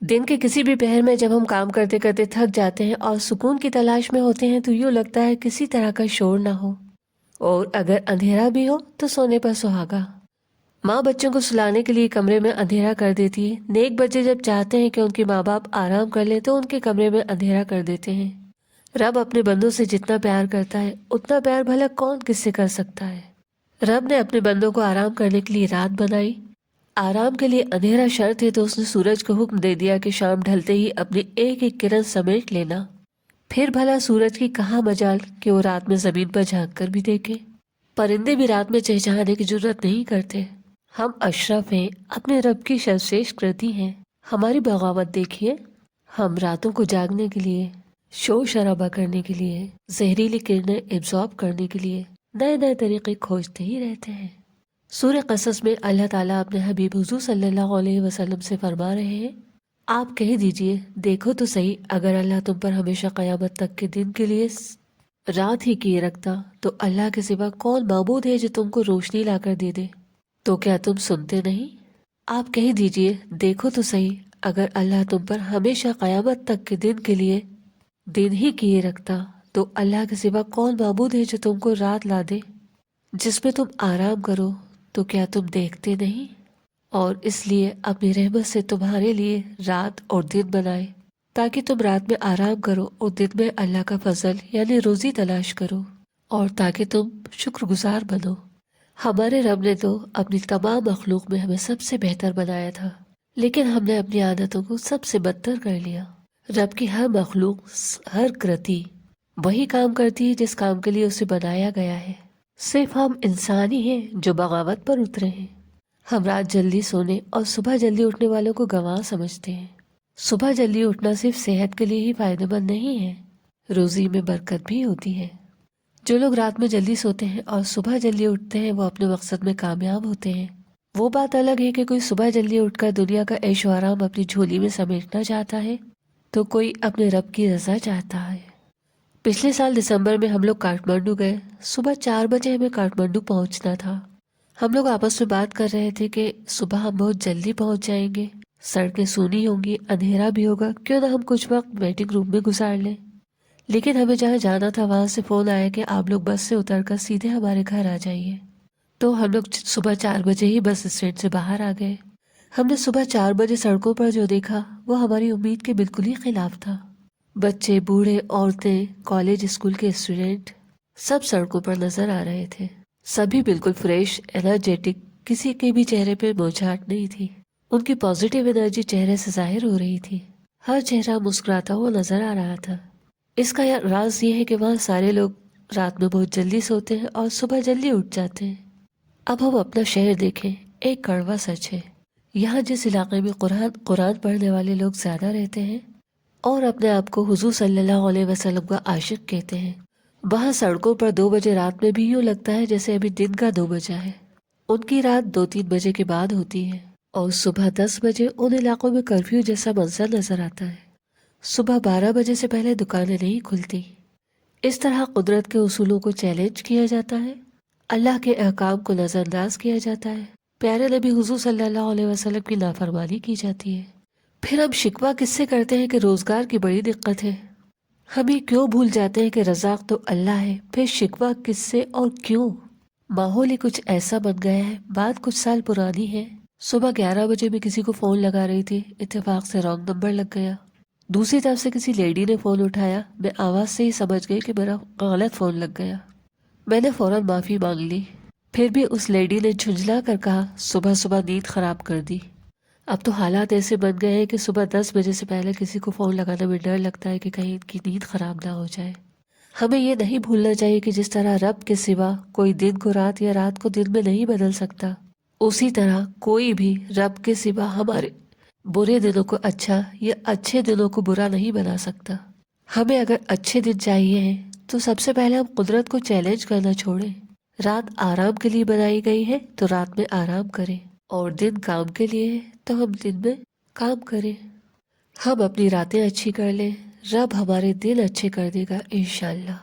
دن کے کسی بھی پہر میں جب ہم کام کرتے کرتے تھک جاتے ہیں اور سکون کی تلاش میں ہوتے ہیں تو یوں لگتا ہے کسی طرح کا شور نہ ہو، اور اگر اندھیرا بھی ہو تو سونے پر سہاگا۔ ماں بچوں کو سلانے کے لیے کمرے میں اندھیرا کر دیتی ہے۔ نیک بچے جب چاہتے ہیں کہ ان کے ماں باپ آرام کر لیں تو ان کے کمرے میں اندھیرا کر دیتے ہیں۔ رب اپنے بندوں سے جتنا پیار کرتا ہے اتنا پیار بھلا کون کس سے کر سکتا ہے۔ رب نے اپنے بندوں کو آرام کرنے کے لیے رات بنائی۔ آرام کے لیے اندھیرا شرط ہے تو اس نے سورج کو حکم دے دیا کہ شام ڈھلتے ہی اپنی ایک ایک کرن سمیٹ لینا۔ پھر بھلا سورج کی کہاں مجال کہ وہ رات میں زمین پر جھانک کر بھی دیکھے۔ پرندے بھی رات میں چہچہانے کی جرات نہیں کرتے۔ ہم اشرف ہیں، اپنے رب کی سرزیش کرتی ہیں۔ ہماری بغاوت دیکھیے، ہم راتوں کو جاگنے کے لیے، شور شرابہ کرنے کے لیے، زہریلی کرنیں ایبزارب کرنے کے لیے نئے نئے طریقے کھوجتے ہی رہتے ہیں۔ سورہ قصص میں اللہ تعالیٰ اپنے حبیب حضور صلی اللہ علیہ وسلم سے فرما رہے ہیں، آپ کہہ دیجئے دیکھو تو صحیح، اگر اللہ تم پر ہمیشہ قیامت تک کے دن کے لیے رات ہی کیے رکھتا تو اللہ کے سوا کون معبود ہے جو تم کو روشنی لا کر دے دے؟ تو کیا تم سنتے نہیں؟ آپ کہہ دیجئے دیکھو تو صحیح، اگر اللہ تم پر ہمیشہ قیامت تک کے دن کے لیے دن ہی کیے رکھتا تو اللہ کے سوا کون معبود ہے جو تم کو رات لا دے جس میں تم آرام کرو؟ تو کیا تم دیکھتے نہیں؟ اور اس لیے اپنی رحمت سے تمہارے لیے رات اور دن بنائے تاکہ تم رات میں آرام کرو اور دن میں اللہ کا فضل یعنی روزی تلاش کرو، اور تاکہ تم شکر گزار بنو۔ ہمارے رب نے تو اپنی تمام مخلوق میں ہمیں سب سے بہتر بنایا تھا، لیکن ہم نے اپنی عادتوں کو سب سے بدتر کر لیا۔ رب کی ہر مخلوق، ہر کرتی وہی کام کرتی ہے جس کام کے لیے اسے بنایا گیا ہے۔ صرف ہم انسان ہی ہیں جو بغاوت پر اترے ہیں۔ ہم رات جلدی سونے اور صبح جلدی اٹھنے والوں کو گنواہ سمجھتے ہیں۔ صبح جلدی اٹھنا صرف صحت کے لیے ہی فائدہ مند نہیں ہے، روزی میں برکت بھی ہوتی ہے۔ جو لوگ رات میں جلدی سوتے ہیں اور صبح جلدی اٹھتے ہیں وہ اپنے مقصد میں کامیاب ہوتے ہیں۔ وہ بات الگ ہے کہ کوئی صبح جلدی اٹھ کر دنیا کا عیش و آرام اپنی جھولی میں سمیٹنا چاہتا ہے تو کوئی اپنے رب کی رضا چاہتا ہے۔ پچھلے سال دسمبر میں ہم لوگ کاٹمانڈو گئے۔ صبح 4 بجے ہمیں کاٹمانڈو پہنچنا تھا۔ ہم لوگ آپس میں بات کر رہے تھے کہ صبح ہم بہت جلدی پہنچ جائیں گے، سڑکیں سونی ہوں گی، اندھیرا بھی ہوگا، کیوں نہ ہم کچھ وقت ویٹنگ روم میں گزار لیں۔ لیکن ہمیں جہاں جانا تھا وہاں سے فون آیا کہ آپ لوگ بس سے اتر کر سیدھے ہمارے گھر آ جائیے۔ تو ہم لوگ صبح 4 بجے ہی بس اسٹینڈ سے باہر آ گئے۔ ہم نے صبح 4 بجے سڑکوں پر جو دیکھا وہ ہماری امید کے بالکل ہی خلاف تھا۔ بچے، بوڑھے، عورتیں، کالج اسکول کے اسٹوڈنٹ سب سڑکوں پر نظر آ رہے تھے۔ سبھی بالکل فریش، انرجیٹک، کسی کے بھی چہرے پہ موچھاٹ نہیں تھی۔ ان کی پازیٹیو انرجی چہرے سے ظاہر ہو رہی تھی۔ ہر چہرہ مسکراتا ہوا نظر آ رہا تھا۔ اس کا راز یہ ہے کہ وہاں سارے لوگ رات میں بہت جلدی سوتے ہیں اور صبح جلدی اٹھ جاتے ہیں۔ اب ہم اپنا شہر دیکھیں، ایک کڑوا سچ ہے، یہاں جس علاقے میں قرآن پڑھنے والے لوگ زیادہ رہتے ہیں اور اپنے آپ کو حضور صلی اللہ علیہ وسلم کا عاشق کہتے ہیں، وہاں سڑکوں پر 2 بجے رات میں بھی یوں لگتا ہے جیسے ابھی دن کا 2 بجا ہے۔ ان کی رات 2-3 بجے کے بعد ہوتی ہے اور صبح 10 بجے ان علاقوں میں کرفیو جیسا منظر نظر آتا ہے۔ صبح 12 بجے سے پہلے دکانیں نہیں کھلتی۔ اس طرح قدرت کے اصولوں کو چیلنج کیا جاتا ہے، اللہ کے احکام کو نظر انداز کیا جاتا ہے، پیارے نبی حضور صلی اللہ علیہ وسلم کی نافرمانی کی جاتی ہے۔ پھر ہم شکوہ کس سے کرتے ہیں کہ روزگار کی بڑی دقت ہے؟ ہم یہ کیوں بھول جاتے ہیں کہ رزاق تو اللہ ہے؟ پھر شکوہ کس سے اور کیوں؟ ماحول ہی کچھ ایسا بن گیا ہے۔ بات کچھ سال پرانی ہے۔ صبح 11 بجے میں کسی کو فون لگا رہی تھی، اتفاق سے رانگ نمبر لگ گیا۔ دوسری طرف سے کسی لیڈی نے فون اٹھایا، میں آواز سے ہی سمجھ گئی کہ میرا غلط فون لگ گیا۔ میں نے فوراً معافی مانگ لی۔ پھر بھی اس لیڈی نے جھنجھلا کر کہا، صبح صبح نیند خراب کر دی۔ اب تو حالات ایسے بن گئے ہیں کہ صبح 10 بجے سے پہلے کسی کو فون لگانے میں ڈر لگتا ہے کہ کہیں ان کی نیند خراب نہ ہو جائے۔ ہمیں یہ نہیں بھولنا چاہیے کہ جس طرح رب کے سوا کوئی دن کو رات یا رات کو دن میں نہیں بدل سکتا، اسی طرح کوئی بھی رب کے سوا ہمارے برے دنوں کو اچھا یا اچھے دنوں کو برا نہیں بنا سکتا۔ ہمیں اگر اچھے دن چاہیے ہیں تو سب سے پہلے ہم قدرت کو چیلنج کرنا چھوڑیں۔ رات آرام کے لیے بنائی گئی ہے تو رات میں آرام کریں، اور دن کام کے لیے ہے تو ہم دن میں کام کریں۔ ہم اپنی راتیں اچھی کر لیں، رب ہمارے دن اچھے کر دے گا انشاءاللہ۔